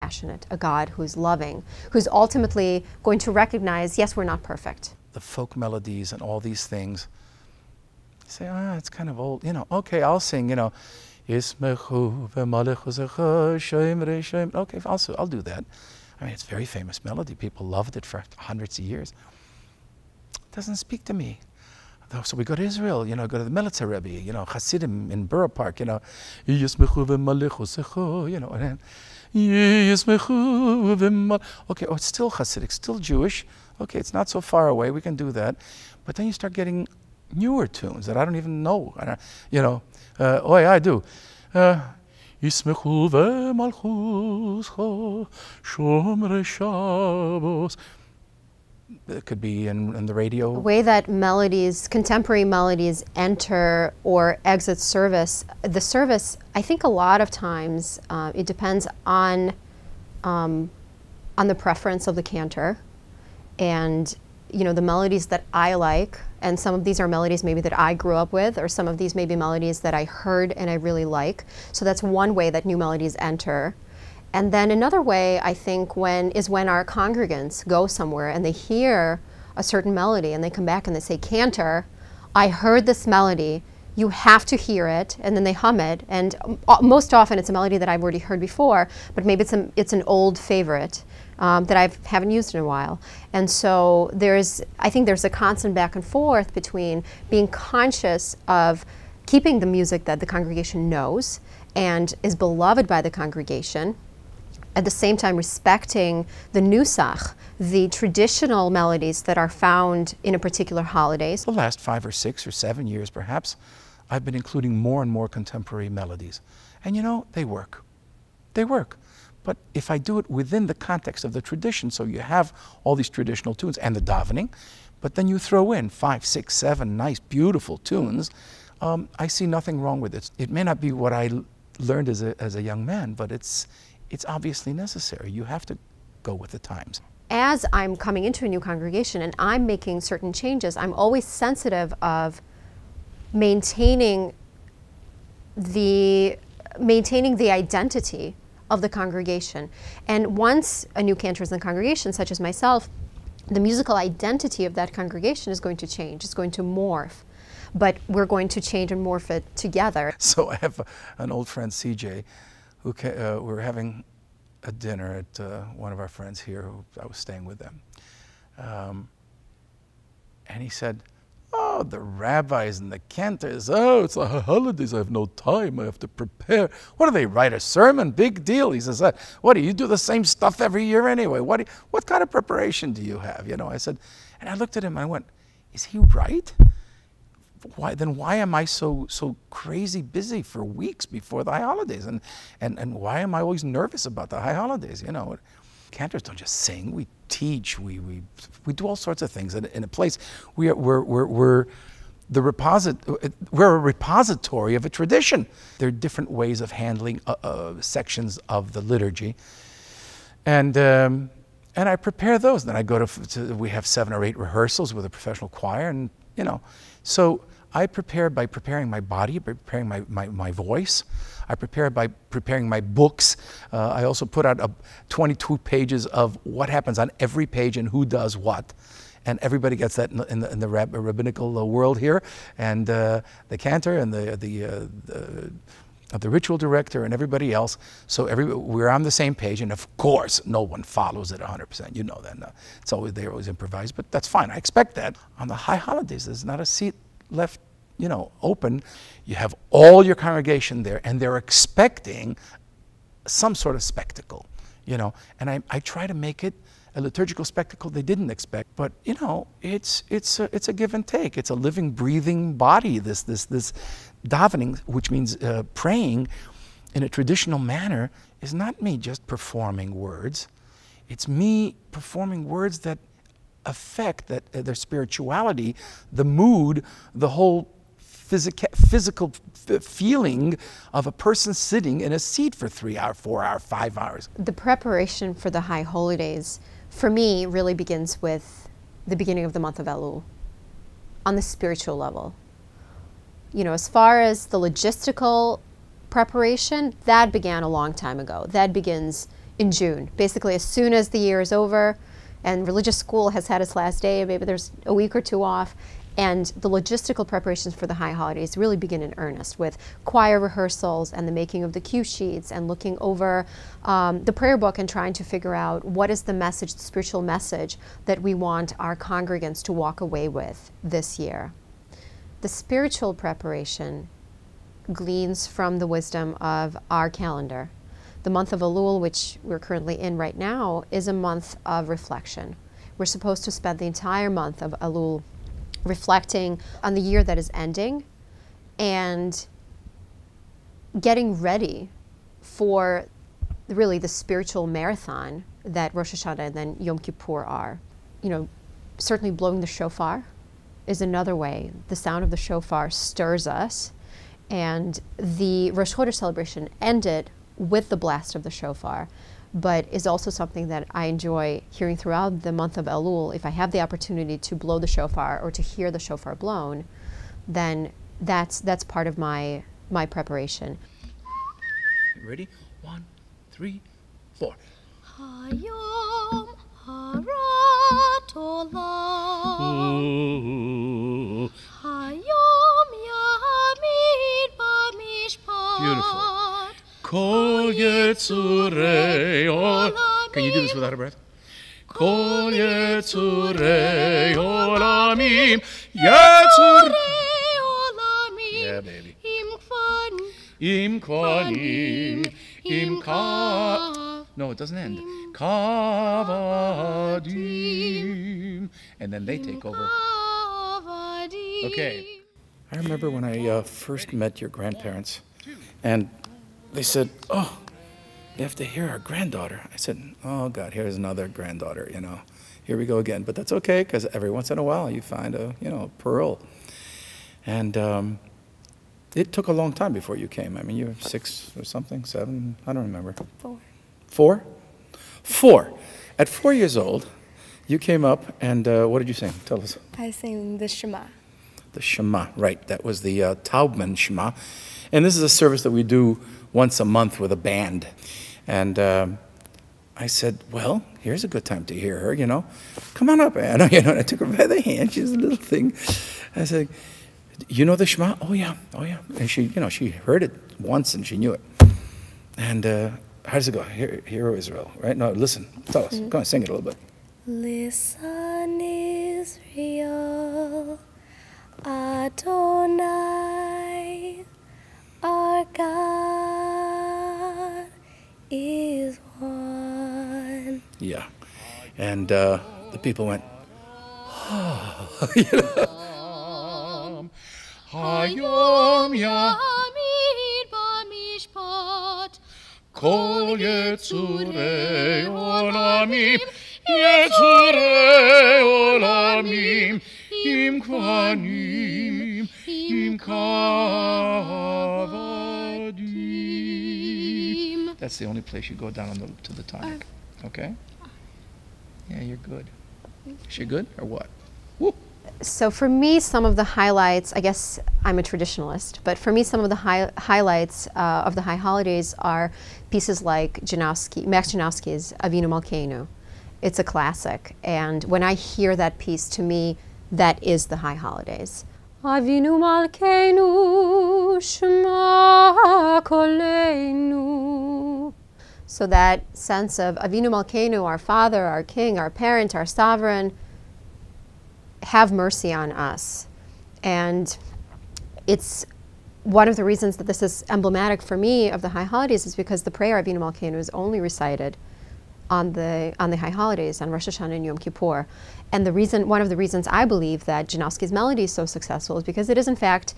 compassionate, a God who's loving, who's ultimately going to recognize, yes, we're not perfect. The folk melodies and all these things, you say, it's kind of old, okay, I'll sing, Yismechu v'malechu zecha shemre shem. Okay, I'll do that. I mean, it's a very famous melody. People loved it for hundreds of years. It doesn't speak to me. So we go to Israel, go to the Melitzer Rebbe, Hasidim in Borough Park, Yismechu v'malechu zecha, and then Yismechu v'malechu. Okay, it's still Hasidic, still Jewish. Okay, it's not so far away. We can do that. But then you start getting newer tunes that I don't even know. I do. Yismechu v'malchuscha shomrei Shabbos. It could be in the radio. The way that melodies, contemporary melodies, enter or exit service, the service, I think a lot of times it depends on the preference of the cantor. And the melodies that I like, and some of these are melodies maybe that I grew up with, or some of these may be melodies that I heard and I really like. So that's one way that new melodies enter. And then another way, I think, is when our congregants go somewhere and they hear a certain melody and they come back and they say, "Cantor, I heard this melody, you have to hear it," and then they hum it. And most often it's a melody that I've already heard before, but maybe it's an old favorite that I haven't used in a while. And so I think there's a constant back and forth between being conscious of keeping the music that the congregation knows and is beloved by the congregation, at the same time respecting the nusach, the traditional melodies that are found in a particular holidays. The last 5 or 6 or 7 years perhaps, I've been including more and more contemporary melodies. And they work. They work. But if I do it within the context of the tradition, so you have all these traditional tunes and the davening, but then you throw in 5, 6, 7 nice, beautiful tunes, I see nothing wrong with it. It may not be what I learned as a young man, but it's obviously necessary. You have to go with the times. As I'm coming into a new congregation and I'm making certain changes, I'm always sensitive of maintaining the identity of the congregation. And once a new cantor is in the congregation, such as myself, the musical identity of that congregation is going to change. It's going to morph. But we're going to change and morph it together. So I have an old friend, CJ, who we were having a dinner at one of our friends here, who I was staying with them. And he said, "Oh, the rabbis and the cantors, it's the holidays, I have no time, I have to prepare. What do they write, a sermon? Big deal." He says, "What do you do the same stuff every year anyway? What kind of preparation do you have?" I said, and I looked at him and I went, is he right? Why am I so crazy busy for weeks before the high holidays? And why am I always nervous about the high holidays? Cantors don't just sing, we teach, we do all sorts of things in a place. We're a repository of a tradition. There are different ways of handling sections of the liturgy. And I prepare those. Then I go we have 7 or 8 rehearsals with a professional choir, and so I prepare by preparing my body, by preparing my voice. I prepare by preparing my books. I also put out 22 pages of what happens on every page and who does what. And everybody gets that in the rabbinical world here. And the cantor and the ritual director and everybody else. So we're on the same page. And of course, no one follows it 100%. You know that. No. They're always improvised, but that's fine. I expect that. On the high holidays, there's not a seat left open. You have all your congregation there, and they're expecting some sort of spectacle, and I try to make it a liturgical spectacle they didn't expect, but it's a give and take. It's a living, breathing body, this davening, which means praying in a traditional manner, is not me just performing words. It's me performing words that affect their spirituality, the mood, the whole physical feeling of a person sitting in a seat for 3 hours, 4 hours, 5 hours. The preparation for the high holidays, for me, really begins with the beginning of the month of Elul, on the spiritual level. As far as the logistical preparation, that began a long time ago. That begins in June. Basically, as soon as the year is over and religious school has had its last day, maybe there's a week or two off, and the logistical preparations for the high holidays really begin in earnest with choir rehearsals and the making of the cue sheets and looking over the prayer book and trying to figure out what is the message, the spiritual message that we want our congregants to walk away with this year. The spiritual preparation gleans from the wisdom of our calendar. The month of Elul, which we're currently in right now, is a month of reflection. We're supposed to spend the entire month of Elul reflecting on the year that is ending and getting ready for really the spiritual marathon that Rosh Hashanah and then Yom Kippur are. You know, certainly blowing the shofar is another way. The sound of the shofar stirs us, and the Rosh Chodesh celebration ended with the blast of the shofar, but is also something that I enjoy hearing throughout the month of Elul. If I have the opportunity to blow the shofar or to hear the shofar blown, then that's part of my preparation. Ready? 1, 3, 4. Hayom harat olam. Hayom yamid b'mishpat. Beautiful. Kol Yetzurei Olamim. Can you do this without a breath? Kol Yetzurei Olamim. Yetzurei Olamim. Yeah, baby. Im Kvanim. Im Ka. No, it doesn't end. Kavadim. And then they take over. Okay. I remember when I first met your grandparents, and they said, "Oh, you have to hear our granddaughter." I said, "Oh God, here's another granddaughter, you know. Here we go again." But that's okay, because every once in a while you find a, pearl. And it took a long time before you came. I mean, you were 6 or something, 7, I don't remember. 4. 4? 4. At 4 years old, you came up, and what did you sing? Tell us. I sing the Shema. The Shema, right. That was the Taubman Shema. And this is a service that we do once a month with a band. And I said, well, here's a good time to hear her, Come on up, Anna. And I took her by the hand. She was a little thing. I said, you know the Shema? Oh, yeah. And she, she heard it once and she knew it. And how does it go? Hear, O Israel, right? No, listen. Tell us. Go on, sing it a little bit. Listen, Israel, Adonai, our God is one. Yeah. And the people went, oh. Hayom yamid b'mishpat. Kol Yetzurei Olamim. Yetzurei Olamim. Im Kvanim. Im Kavadim. That's the only place you go down to the tonic. Okay? Yeah, you're good. Is she good or what? Woo. So for me, some of the highlights, I guess I'm a traditionalist, but for me, some of the highlights of the high holidays are pieces like Max Janowski's Avinu Malkeinu. It's a classic, and when I hear that piece, to me, that is the high holidays. Avinu Malkeinu Shema Koleinu. So that sense of Avinu Malkeinu, our Father, our King, our Parent, our Sovereign, have mercy on us. And it's one of the reasons that this is emblematic for me of the high holidays is because the prayer Avinu Malkeinu is only recited on the high holidays, on Rosh Hashanah and Yom Kippur. And one of the reasons I believe that Janowski's melody is so successful is because it is in fact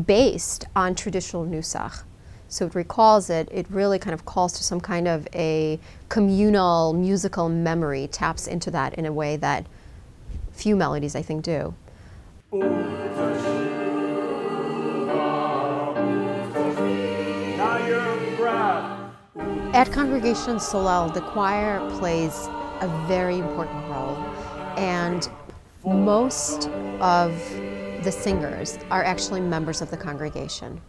based on traditional nusach. So it recalls it really kind of calls to some kind of a communal musical memory, taps into that in a way that few melodies, I think, do. At Congregation Solel, the choir plays a very important role, and most of the singers are actually members of the congregation.